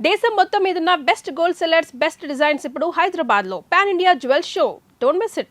దేశం మొత్తం మీదున్న best gold sellers, best designs ఇప్పుడు హైదరాబాద్ లో pan India jewel show. Don't miss it.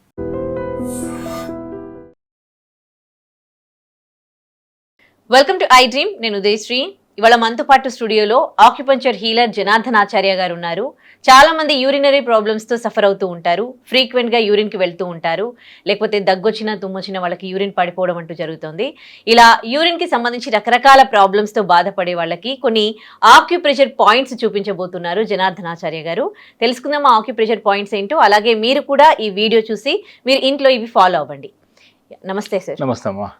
Welcome to I dream. నేను ఉదయశ్రీ. ఇవాళ మనతో పాటు స్టూడియోలో ఆక్యుపంచర్ హీలర్ జనార్దన్ ఆచార్య గారు ఉన్నారు. చాలా మంది యూరినరీ ప్రాబ్లమ్స్తో సఫర్ అవుతూ ఉంటారు. ఫ్రీక్వెంట్గా యూరిన్కి వెళ్తూ ఉంటారు, లేకపోతే దగ్గొచ్చిన తుమ్మొచ్చిన వాళ్ళకి యూరిన్ పడిపోవడం అంటూ జరుగుతుంది. ఇలా యూరిన్కి సంబంధించి రకరకాల ప్రాబ్లమ్స్తో బాధపడే వాళ్ళకి కొన్ని ఆక్యుప్రెషర్ పాయింట్స్ చూపించబోతున్నారు జనార్దన్ ఆచార్య గారు. తెలుసుకుందాం ఆ ఆక్యుప్రెషర్ పాయింట్స్ ఏంటో. అలాగే మీరు కూడా ఈ వీడియో చూసి మీరు ఇంట్లో ఇవి ఫాలో అవ్వండి. నమస్తే సార్. నమస్తే అమ్మా.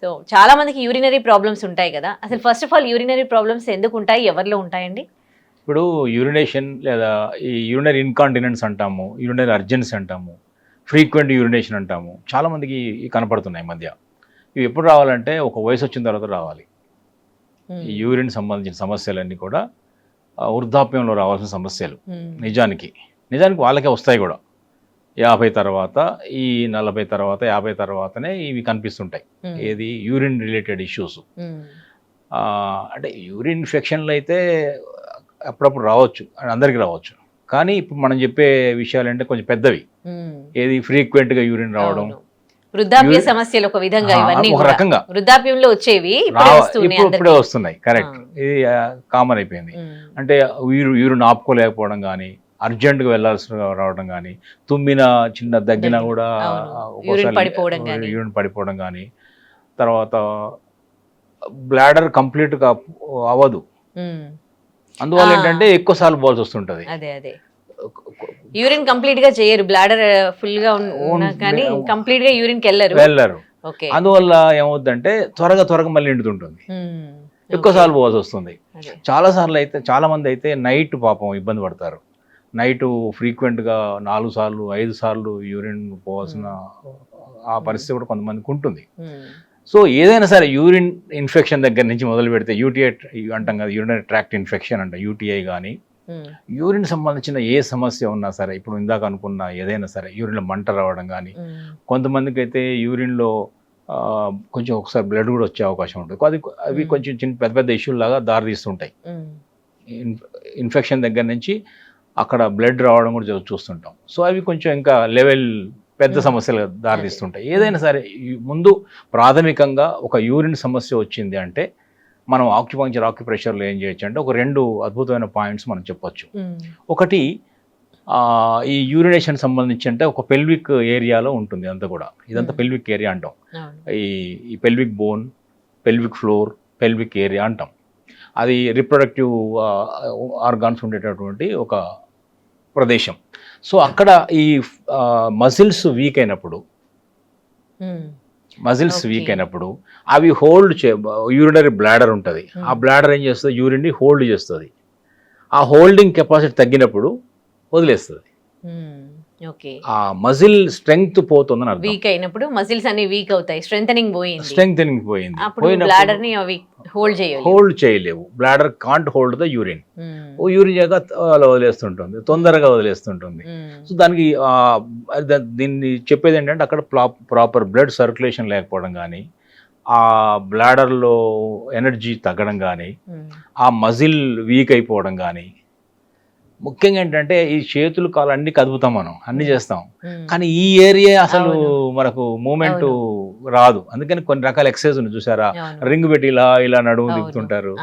సో చాలా మందికి యూరినరీ ప్రాబ్లమ్స్ ఉంటాయి కదా. అసలు first of all urinary problems ఎందుకు ఉంటాయి, ఎవరిలో ఉంటాయండి? ఇప్పుడు యూరినేషన్ లేదా ఈ యూరినరీ ఇన్కాంటినెన్స్ అంటాము, యూరినరీ అర్జెన్సీ అంటాము, ఫ్రీక్వెంట్ యూరినేషన్ అంటాము. చాలామందికి కనపడుతున్నాయి ఈ మధ్య. ఇవి ఎప్పుడు రావాలంటే ఒక వయసు వచ్చిన తర్వాత రావాలి. ఈ యూరిన్ సంబంధించిన సమస్యలన్నీ కూడా వృద్ధాప్యంలో రావాల్సిన సమస్యలు. నిజానికి వాళ్ళకే వస్తాయి కూడా. 50 తర్వాత, ఈ 40 తర్వాత, 50 తర్వాతనే ఇవి కనిపిస్తుంటాయి. ఏది యూరిన్ రిలేటెడ్ ఇష్యూస్. అంటే యూరిన్ ఇన్ఫెక్షన్లు అయితే అప్పుడప్పుడు రావచ్చు, అందరికీ రావచ్చు. కానీ ఇప్పుడు మనం చెప్పే విషయాలు అంటే కొంచెం పెద్దవి. ఏది ఫ్రీక్వెంట్గా యూరిన్ రావడం, వృద్ధాప్య సమస్యలు ఒక విధంగా, ఇవన్నీ ఒక రకంగా వృద్ధాప్యంలో వచ్చేవి ఇప్పుడే వస్తున్నాయి. కరెక్ట్, ఇది కామన్ అయిపోయింది. అంటే యూరిన్ ఆపుకోలేకపోవడం కానీ, అర్జెంటుగా వెళ్ళాల్సి రావడం కానీ, తుమ్మిన చిన్న దగ్గిన కూడా యూరిన్ పడిపోవడం కానీ, తర్వాత బ్లాడర్ కంప్లీట్గా అవ్వదు. అందువల్ల ఏంటంటే ఎక్కువసార్లు పోవాల్సి వస్తుంటది. యూరిన్ కంప్లీట్ గా చేయరు, బ్లాడర్ ఫుల్ గా ఉన్నా కానీ కంప్లీట్ గా యూరిన్ కి వెళ్ళరు. అందువల్ల ఏమవుతుందంటే త్వరగా మళ్ళీ నిండుతుంటుంది, ఎక్కువసార్లు పోవాల్సి వస్తుంది. చాలా మంది అయితే నైట్ పాపం ఇబ్బంది పడతారు. నైట్ ఫ్రీక్వెంట్గా 4 సార్లు 5 సార్లు యూరిన్ పోవాల్సిన ఆ పరిస్థితి కూడా కొంతమందికి ఉంటుంది. సో ఏదైనా సరే యూరిన్ ఇన్ఫెక్షన్ దగ్గర నుంచి మొదలు పెడితే, యూటీఐ అంటాం కదా, యూరినరీ ట్రాక్ట్ ఇన్ఫెక్షన్ అంటే యూటీఐ కానీ, యూరిన్ సంబంధించిన ఏ సమస్య ఉన్నా సరే, ఇప్పుడు ఇందాక అనుకున్న ఏదైనా సరే, యూరిన్లో మంట రావడం కానీ, కొంతమందికి అయితే యూరిన్లో కొంచెం ఒకసారి బ్లడ్ కూడా వచ్చే అవకాశం ఉంటుంది. అవి కొంచెం చిన్న పెద్ద ఇష్యూలు లాగా దారితీస్తుంటాయి. ఇన్ఫెక్షన్ దగ్గర నుంచి అక్కడ బ్లడ్ రావడం కూడా చూస్తుంటాం. సో అవి కొంచెం ఇంకా పెద్ద సమస్యలు దారితీస్తుంటాయి. ఏదైనా సరే ముందు ప్రాథమికంగా ఒక యూరిన్ సమస్య వచ్చింది అంటే మనం ఆక్యుప్రెషర్లో ఏం చేయొచ్చు అంటే ఒక 2 అద్భుతమైన పాయింట్స్ మనం చెప్పొచ్చు. ఒకటి, ఈ యూరినేషన్ సంబంధించి అంటే ఒక పెల్విక్ ఏరియాలో ఉంటుంది. అంతా కూడా ఇదంతా పెల్విక్ ఏరియా అంటాం. ఈ pelvic bone, pelvic floor, pelvic area అంటాం. అది రిప్రొడక్టివ్ ఆర్గాన్స్ ఉండేటటువంటి ఒక ప్రదేశం. సో అక్కడ ఈ మజిల్స్ వీక్ అయినప్పుడు అవి హోల్డ్ యూరినరీ బ్లాడర్ ఉంటుంది. ఆ బ్లాడర్ ఏం చేస్తుంది, యూరిన్ని హోల్డ్ చేస్తుంది. ఆ హోల్డింగ్ కెపాసిటీ తగ్గినప్పుడు వదిలేస్తుంది. ఆ మజిల్ స్ట్రెంగ్త్ పోతుందని అర్థం. వీక్ అయినప్పుడు మజిల్స్ అన్ని వీక్ అవుతాయి, స్ట్రెంథెనింగ్ పోయింది. హోల్డ్ చేయలేవు. Bladder can't hold the urine. Urine చేయగా వదిలేస్తుంటుంది, తొందరగా వదిలేస్తుంటుంది. సో దానికి దీన్ని చెప్పేది ఏంటంటే అక్కడ ప్రాపర్ బ్లడ్ సర్క్యులేషన్ లేకపోవడం కానీ, ఆ బ్లాడర్లో ఎనర్జీ తగ్గడం కానీ, ఆ మజిల్ వీక్ అయిపోవడం కానీ. ముఖ్యంగా ఏంటంటే ఈ చేతులు కాలు అన్ని కదుపుతాం, మనం అన్ని చేస్తాం, కానీ ఈ ఏరియా అసలు మనకు మూమెంట్ రాదు. అందుకని కొన్ని రకాల ఎక్సర్సైజ్ ఉంది చూసారా, రింగ్ పెట్టి ఇలా నడుము దిగుతుంటారు.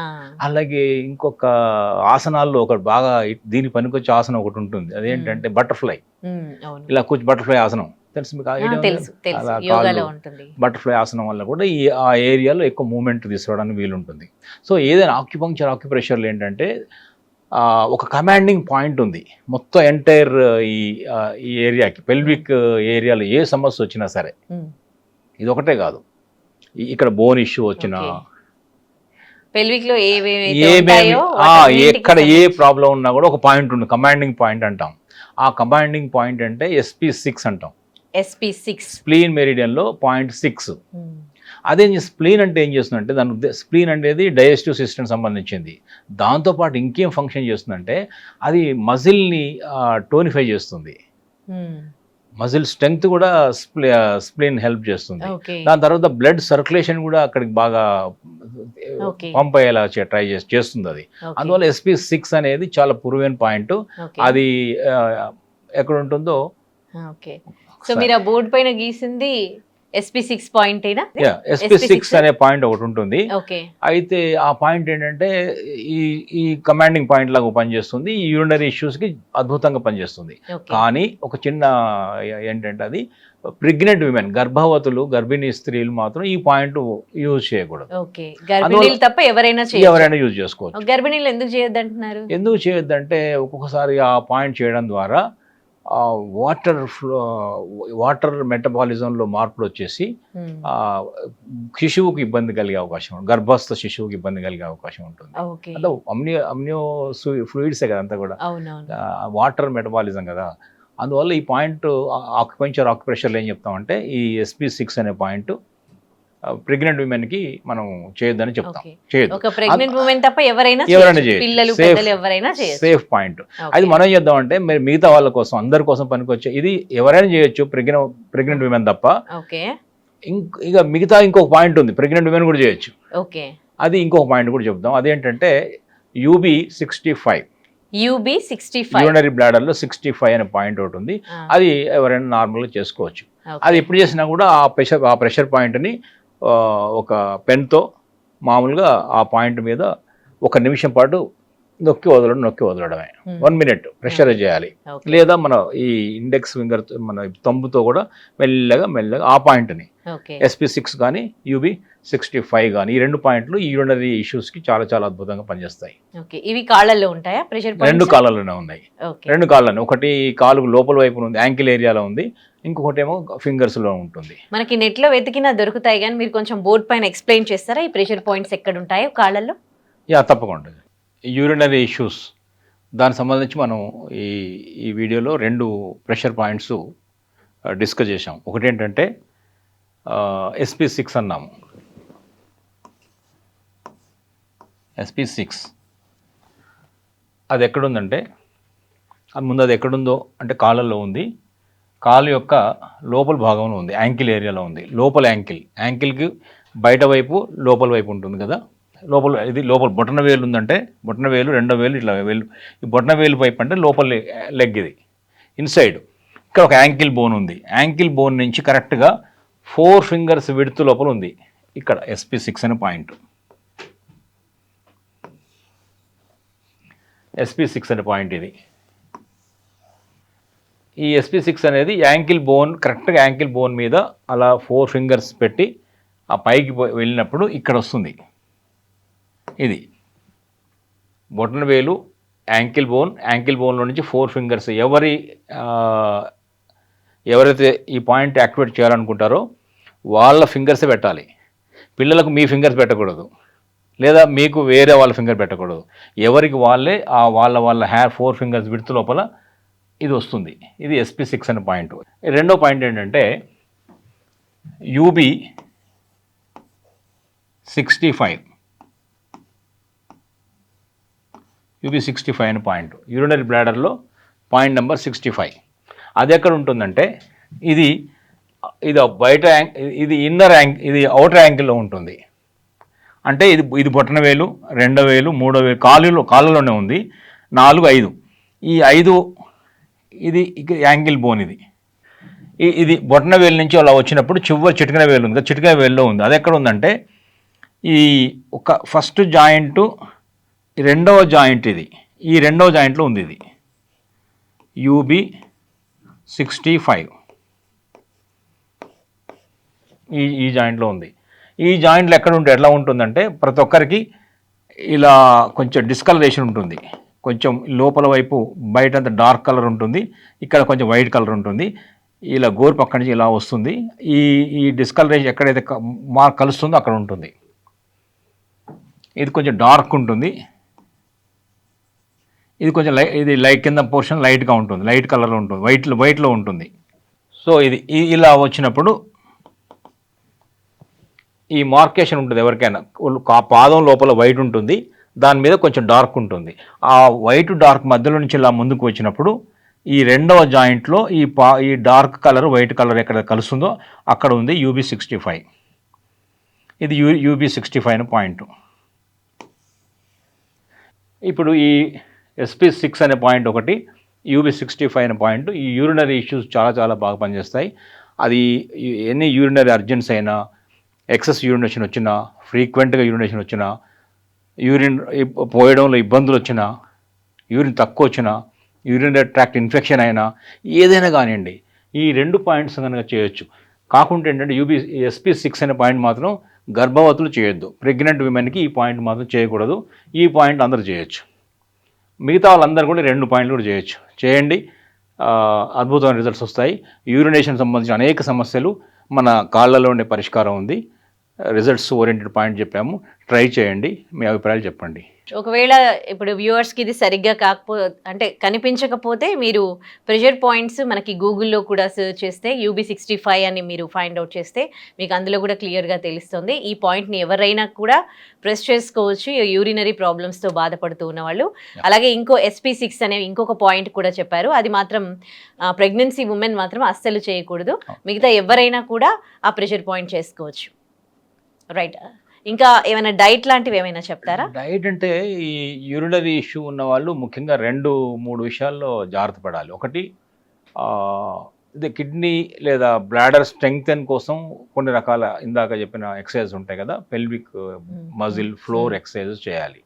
అలాగే ఇంకొక ఆసనాల్లో ఒకటి బాగా దీని పనికొచ్చే ఆసనం ఒకటి ఉంటుంది. అదేంటంటే బటర్ఫ్లై. ఇలా కూర్చు బటర్ఫ్లై ఆసనం తెలుసు మీకు? బటర్ఫ్లై ఆసనం వల్ల కూడా ఆ ఏరియాలో ఎక్కువ మూమెంట్ తీసుకోవడానికి వీలుంటుంది. సో ఏదైనా ఆక్యుప్రెషర్లు ఏంటంటే ఒక కమాండింగ్ పాయింట్ ఉంది మొత్తం ఎంటైర్ ఈ ఏరియాకి. పెల్విక్ ఏరియాలో ఏ సమస్య వచ్చినా సరే, ఇది ఒకటే కాదు, ఇక్కడ బోన్ ఇష్యూ వచ్చినా, ఎక్కడ ఏ ప్రాబ్లం ఉన్నా కూడా ఒక పాయింట్ ఉంది, కమాండింగ్ పాయింట్ అంటాం. ఆ కమాండింగ్ పాయింట్ అంటే SP6 అంటాం. స్ప్లీన్ మెరిడియన్లో పాయింట్ 6. అదే స్ప్లీన్ అంటే ఏం చేస్తుందంటే, స్ప్లీన్ అనేది డైజెస్టివ్ సిస్టమ్ సంబంధించింది. దాంతోపాటు ఇంకేం ఫంక్షన్ చేస్తుందంటే అది మజిల్ని టోనిఫై చేస్తుంది. మజిల్ స్ట్రెంగ్త్ కూడా స్ప్లీన్ హెల్ప్ చేస్తుంది. ఓకే దాని తర్వాత బ్లడ్ సర్క్యులేషన్ కూడా అక్కడికి బాగా ఓకే పంప్ అయ్యేలా ట్రై చేస్తుంది అది. అందువల్ల SP6 అనేది చాలా ప్రూవెన్ పాయింట్. అది ఎక్కడ ఉంటుందో ఓకే. సో మీరు ఆ బోర్డు పైన గీసింది SP6 పాయింట్ అయినా? SP6 అనే పాయింట్ ఒకటి ఉంటుంది. ఓకే. అయితే ఆ పాయింట్ ఏంటంటే ఈ కమాండింగ్ పాయింట్ లాగా పనిచేస్తుంది. ఈ యూరినరీ ఇష్యూస్ కి అద్భుతంగా పనిచేస్తుంది. కానీ ఒక చిన్న ఏంటంటే అది ప్రెగ్నెంట్ విమెన్, గర్భవతులు, గర్భిణీ స్త్రీలు మాత్రం ఈ పాయింట్ యూజ్ చేయకూడదు. ఓకే. గర్భిణీలు తప్ప ఎవరైనా యూజ్ చేసుకోవచ్చు. గర్భిణీలు ఎందుకు చేయొద్దు అంటున్నారు? ఎందుకు చేయొద్దంటే ఒక్కొక్కసారి ఆ పాయింట్ చేయడం ద్వారా వాటర్ మెటబాలిజంలో మార్పులు వచ్చేసి శిశువుకి ఇబ్బంది కలిగే అవకాశం ఉంటుంది. గర్భస్థ శిశువుకి ఇబ్బంది కలిగే అవకాశం ఉంటుంది. అంటే అమ్నియో ఫ్లూయిడ్సే కదా అంతా కూడా, వాటర్ మెటబాలిజం కదా. అందువల్ల ఈ పాయింట్ ఆక్యుప్రెషర్లో ఏం చెప్తామంటే ఈ SP6 అనే పాయింట్ ప్రెగ్నెంట్ విమెన్ కి మనం చేయొద్దని చెప్తాం. Safe point. అది మనం చేద్దామంటే మిగతా వాళ్ళ కోసం, అందరి కోసం పనికొచ్చే, ఇది ఎవరైనా చేయొచ్చు ప్రెగ్నెంట్ విమెన్ తప్ప. ఇక మిగతా ఇంకొక పాయింట్ ఉంది, ప్రెగ్నెంట్ విమెన్ కూడా చేయొచ్చు. అది ఇంకొక పాయింట్ కూడా చెప్తాం. అదేంటంటే UB65 యూరినరీ బ్లాడర్ లో 65 అనే పాయింట్ ఒకటి ఉంది. అది ఎవరైనా నార్మల్గా చేసుకోవచ్చు. అది ఎప్పుడు చేసినా కూడా ఆ ప్రెషర్ పాయింట్ని ఒక పెన్తో మామూలుగా ఆ పాయింట్ మీద 1 నిమిషం పాటు నొక్కి వదలడమే. 1 మినిట్ ప్రెషర్ చేయాలి. లేదా మన ఈ ఇండెక్స్ ఫింగర్, మన తొంబుతో కూడా మెల్లగా ఆ పాయింట్ని SP6 కానీ UB65 కానీ, ఈ 2 పాయింట్లు ఈ యూరినరీ ఇష్యూస్ కి చాలా చాలా అద్భుతంగా పనిచేస్తాయి. ఇవి కాళ్ళల్లో ఉంటాయా? ప్రెషర్ పాయింట్స్ 2 కాళ్ళలోనే ఉన్నాయి. 2 కాళ్ళని, ఒకటి కాలు లోపల వైపు ఉంది, యాంకిల్ ఏరియాలో ఉంది, ఇంకొకటి ఏమో ఫింగర్స్ లో ఉంటుంది. మనకి నెట్ లో వెతికినా దొరుకుతాయి, కానీ మీరు కొంచెం బోర్డ్ పైన ఎక్స్ప్లెయిన్ చేస్తారా ఈ ప్రెషర్ పాయింట్స్ ఎక్కడ ఉంటాయో కాళ్ళల్లో? తప్పకుండా. యూరినరీ ఇష్యూస్ దానికి సంబంధించి మనం ఈ వీడియోలో 2 ప్రెషర్ పాయింట్స్ డిస్కస్ చేసాం. ఒకటి ఏంటంటే SP6 అన్నాము. SP6 అది ఎక్కడుందంటే, అది ఎక్కడుందో అంటే కాళ్ళల్లో ఉంది. కాలు యొక్క లోపల భాగంలో ఉంది, యాంకిల్ ఏరియాలో ఉంది. లోపల యాంకిల్కి బయట వైపు లోపల వైపు ఉంటుంది కదా. లోపల బొటన వేలు ఉందంటే, బొటన వేలు, 2వ వేలు, ఇట్లా వేలు, ఈ బొటన వేలు వైపు అంటే లోపల లెగ్, ఇది ఇన్సైడ్. ఇక్కడ ఒక యాంకిల్ బోన్ ఉంది. యాంకిల్ బోన్ నుంచి కరెక్ట్గా 4 ఫింగర్స్ విడ్త్ లోపల ఉంది. ఇక్కడ SP6 అనే పాయింట్. SP6 అనే పాయింట్ ఇది. ఈ SP6 అనేది యాంకిల్ బోన్, కరెక్ట్గా యాంకిల్ బోన్ మీద అలా 4 ఫింగర్స్ పెట్టి ఆ పైకి వెళ్ళినప్పుడు ఇక్కడ వస్తుంది. ఇది బొటన వేలు, యాంకిల్ బోన్లో నుంచి 4 ఫింగర్స్. ఎవరైతే ఈ పాయింట్ యాక్టివేట్ చేయాలనుకుంటారో వాళ్ళ ఫింగర్సే పెట్టాలి. పిల్లలకు మీ ఫింగర్స్ పెట్టకూడదు, లేదా మీకు వేరే వాళ్ళ ఫింగర్ పెట్టకూడదు. ఎవరికి వాళ్ళే వాళ్ళ 4 ఫింగర్స్ విడ్త్ లోపల ఇది వస్తుంది. ఇది SP6 అనే పాయింట్. 2వ పాయింట్ ఏంటంటే UB65 అనే పాయింట్. యూరినరీ బ్లాడర్లో పాయింట్ నెంబర్ 65. అది ఎక్కడ ఉంటుందంటే ఇది బయట, ఇది ఇది అవుటర్ యాంకిల్లో ఉంటుంది. అంటే ఇది బొటన వేలు, 2వ వేలు, 3వ వేలు, కాళ్ళలోనే ఉంది. 4, 5, ఈ 5 ఇది యాంకిల్ బోన్. ఇది బొటన వేలు నుంచి అలా వచ్చినప్పుడు చిటికెన వేలు ఉంది, చిటికెన వేలులో ఉంది. అది ఎక్కడ ఉందంటే ఈ ఒక ఫస్ట్ జాయింట్, 2వ జాయింట్, ఈ 2వ జాయింట్లో ఉంది. ఇది UB65 ఈ జాయింట్లో ఉంది. ఈ జాయింట్లో ఎట్లా ఉంటుందంటే ప్రతి ఒక్కరికి ఇలా కొంచెం డిస్కలరేషన్ ఉంటుంది. కొంచెం లోపల వైపు బయట అంతా డార్క్ కలర్ ఉంటుంది, ఇక్కడ కొంచెం వైట్ కలర్ ఉంటుంది. ఇలా గోరు పక్క నుంచి ఇలా వస్తుంది. ఈ డిస్కలరేషన్ ఎక్కడైతే కలుస్తుందో అక్కడ ఉంటుంది. ఇది కొంచెం డార్క్ ఉంటుంది, ఇది కొంచెం లైట్ కింద పోర్షన్ లైట్గా ఉంటుంది, లైట్ కలర్లో ఉంటుంది, వైట్లో ఉంటుంది. సో ఇది ఇలా వచ్చినప్పుడు ఈ మార్కేషన్ ఉంటుంది. ఎవరికైనా పాదం లోపల వైట్ ఉంటుంది, దాని మీద కొంచెం డార్క్ ఉంటుంది. ఆ వైట్ డార్క్ మధ్యలో నుంచి ఇలా ముందుకు వచ్చినప్పుడు ఈ రెండవ జాయింట్లో ఈ డార్క్ కలర్ వైట్ కలర్ ఎక్కడ కలుస్తుందో అక్కడ ఉంది UB65. ఇది UB65 అనే పాయింట్. ఇప్పుడు ఈ SP6 అనే పాయింట్ ఒకటి, UB65 అనే పాయింట్, ఈ యూరినరీ ఇష్యూస్ చాలా చాలా బాగా పనిచేస్తాయి. అది ఎన్ని యూరినరీ అర్జెన్స్ అయినా, ఎక్సెస్ యూరినేషన్ వచ్చినా, ఫ్రీక్వెంట్గా యూరినేషన్ వచ్చినా, యూరిన్ పోయడంలో ఇబ్బందులు వచ్చినా, యూరిన్ తక్కువ వచ్చినా, యూరినరీ ట్రాక్ట్ ఇన్ఫెక్షన్ అయినా, ఏదైనా కానివ్వండి ఈ 2 పాయింట్స్ కనుక చేయొచ్చు. కాకుండా ఏంటంటే SP6 అనే పాయింట్ మాత్రం గర్భవతులు చేయొద్దు. ప్రెగ్నెంట్ విమెన్కి ఈ పాయింట్ మాత్రం చేయకూడదు. ఈ పాయింట్ అందరూ చేయొచ్చు. మిగతా వాళ్ళందరూ కూడా 2 పాయింట్లు కూడా చేయొచ్చు. చేయండి, అద్భుతమైన రిజల్ట్స్ వస్తాయి. యూరినేషన్ సంబంధించిన అనేక సమస్యలు మన కాళ్ళలో ఉండే పరిష్కారం ఉంది. రిజల్ట్స్ ఓరియంటెడ్ పాయింట్ చెప్పాము, ట్రై చేయండి, మీ అభిప్రాయాలు చెప్పండి. ఒకవేళ ఇప్పుడు వ్యూవర్స్కి ఇది సరిగ్గా అంటే కనిపించకపోతే మీరు ప్రెషర్ పాయింట్స్ మనకి గూగుల్లో కూడా సెర్చ్ చేస్తే UB65 అని మీరు ఫైండ్ అవుట్ చేస్తే మీకు అందులో కూడా క్లియర్గా తెలుస్తుంది. ఈ పాయింట్ని ఎవరైనా కూడా ప్రెస్ చేసుకోవచ్చు, యూరినరీ ప్రాబ్లమ్స్తో బాధపడుతూ ఉన్న వాళ్ళు. అలాగే ఇంకో SP6 అనే ఇంకొక పాయింట్ కూడా చెప్పారు, అది మాత్రం ప్రెగ్నెన్సీ ఉమెన్ మాత్రం అస్సలు చేయకూడదు. మిగతా ఎవరైనా కూడా ఆ ప్రెషర్ పాయింట్ చేసుకోవచ్చు. రైట్, ఇంకా ఏమైనా డైట్ లాంటివి ఏమైనా చెప్తారా? డైట్ అంటే ఈ యూరినరీ ఇష్యూ ఉన్న వాళ్ళు ముఖ్యంగా 2-3 విషయాల్లో జాగ్రత్త పడాలి. ఒకటి, ఇది కిడ్నీ లేదా బ్లాడర్ స్ట్రెంగ్తెన్ కోసం కొన్ని రకాల ఇందాక చెప్పిన ఎక్సర్సైజ్ ఉంటాయి కదా, పెల్విక్ మజిల్ ఫ్లోర్ ఎక్సర్సైజెస్ చేయాలి.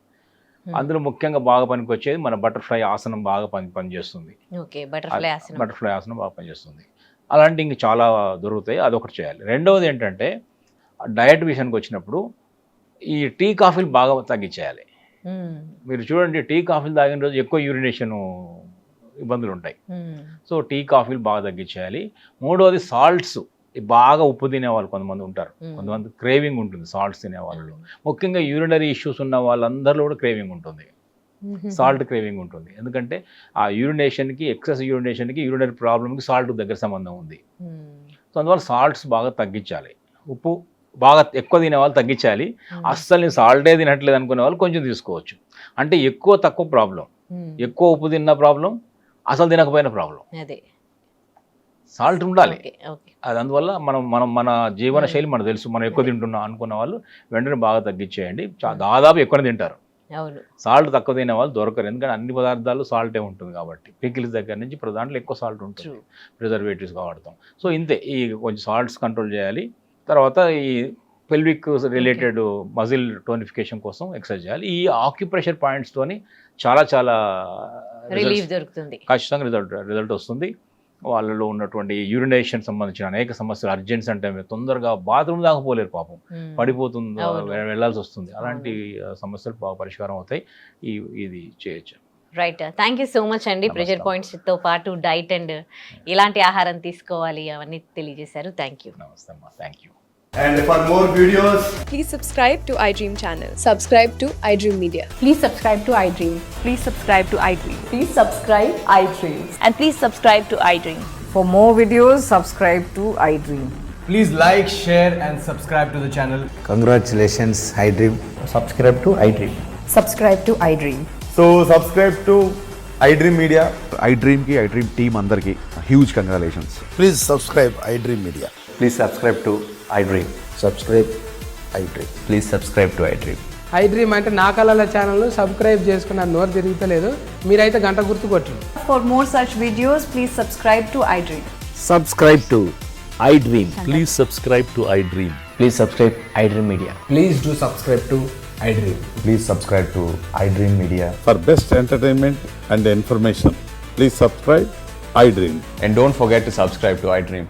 అందులో ముఖ్యంగా బాగా పనికి వచ్చేది మన బటర్ఫ్లై ఆసనం బాగా పనిచేస్తుంది. బటర్ఫ్లై ఆసనం బాగా పనిచేస్తుంది. అలాంటి ఇంక చాలా దొరుకుతాయి, అదొకటి చేయాలి. రెండవది ఏంటంటే డయట్ విషయానికి వచ్చినప్పుడు ఈ టీ కాఫీలు బాగా తగ్గించేయాలి. మీరు చూడండి, టీ కాఫీలు తాగిన రోజు ఎక్కువ యూరినేషన్ ఇబ్బందులు ఉంటాయి. సో టీ కాఫీలు బాగా తగ్గించేయాలి. మూడవది సాల్ట్స్, బాగా ఉప్పు తినేవాళ్ళు కొంతమంది ఉంటారు, కొంతమంది క్రేవింగ్ ఉంటుంది సాల్ట్స్ తినేవాళ్ళు. ముఖ్యంగా యూరినరీ ఇష్యూస్ ఉన్న వాళ్ళందరిలో కూడా క్రేవింగ్ ఉంటుంది, సాల్ట్ క్రేవింగ్ ఉంటుంది. ఎందుకంటే ఆ యూరినేషన్కి, ఎక్సెస్ యూరినేషన్కి, యూరినరీ ప్రాబ్లమ్కి సాల్ట్ దగ్గర సంబంధం ఉంది. సో అందువల్ల సాల్ట్స్ బాగా తగ్గించాలి. ఉప్పు బాగా ఎక్కువ తినే వాళ్ళు తగ్గించాలి. అస్సలు నేను సాల్టే తినట్లేదు అనుకునే వాళ్ళు కొంచెం తీసుకోవచ్చు. అంటే ఎక్కువ తక్కువ ప్రాబ్లం, ఎక్కువ ఉప్పు తిన్న ప్రాబ్లం, అసలు తినకపోయిన ప్రాబ్లం. సాల్ట్ ఉండాలి. అది అందువల్ల మన జీవన శైలి మనకు తెలుసు, మనం ఎక్కువ తింటున్నాం అనుకున్న వాళ్ళు వెంటనే బాగా తగ్గించేయండి. దాదాపు ఎక్కువ తింటారు. సాల్ట్ తక్కువ తినే వాళ్ళు దొరకరు, ఎందుకంటే అన్ని పదార్థాలు సాల్టే ఉంటుంది కాబట్టి. పికిల్స్ దగ్గర నుంచి ఇప్పుడు దాంట్లో ఎక్కువ సాల్ట్ ఉంటుంది, ప్రిజర్వేటివ్స్గా వాడతాం. సో ఇంతే, ఈ కొంచెం సాల్ట్స్ కంట్రోల్ చేయాలి. తర్వాత ఈ పెల్విక్ రిలేటెడ్ మజిల్ టోనిఫికేషన్ కోసం ఎక్సర్సైజ్ చేయాలి. ఈ ఆక్యుప్రెషర్ పాయింట్స్తోని చాలా చాలా రిలీఫ్ దొరుకుతుంది, ఖచ్చితంగా రిజల్ట్ వస్తుంది. వాళ్ళలో ఉన్నటువంటి యూరినేషన్ సంబంధించిన అనేక సమస్యలు, అర్జెన్స్ అంటే తొందరగా బాత్రూమ్ దాకా పోలేరు పాపం, పడిపోతుంది, వెళ్ళాల్సి వస్తుంది. అలాంటి సమస్యలు బాగా పరిష్కారం అవుతాయి. ఇది చేయొచ్చు. Right, thank you so much అండి. ప్రెషర్ పాయింట్స్తో పాటు డైట్ అండ్ ఎలాంటి ఆహారం తీసుకోవాలి అవన్నీ తెలియజేశారు. Thank you. నమస్తే అమ్మా, thank you. And for more videos, please subscribe to iDream channel. Subscribe to iDream Media. Please subscribe to iDream. Please subscribe to iDream. Please subscribe iDream. And please subscribe to iDream. For more videos, subscribe to iDream. please like, share and subscribe to the channel. Congratulations, iDream. Subscribe to iDream. Subscribe to iDream. So subscribe to iDream Media. iDream ki iDream team andarki huge congratulations. Please subscribe iDream Media. Please subscribe to iDream. Subscribe iDream. Please subscribe to iDream. iDream అంటే నా కళల channel subscribe చేసుకున్న నోరు తిరుగుతలేదు, మీరైతే గంట గుర్తు కొట్టండి. For more such videos, please subscribe to iDream. Subscribe to iDream. Please subscribe to iDream. Please subscribe iDream Media. Please do subscribe to iDream. Please subscribe to iDream Media. For best entertainment and information, please subscribe iDream. And don't forget to subscribe to iDream.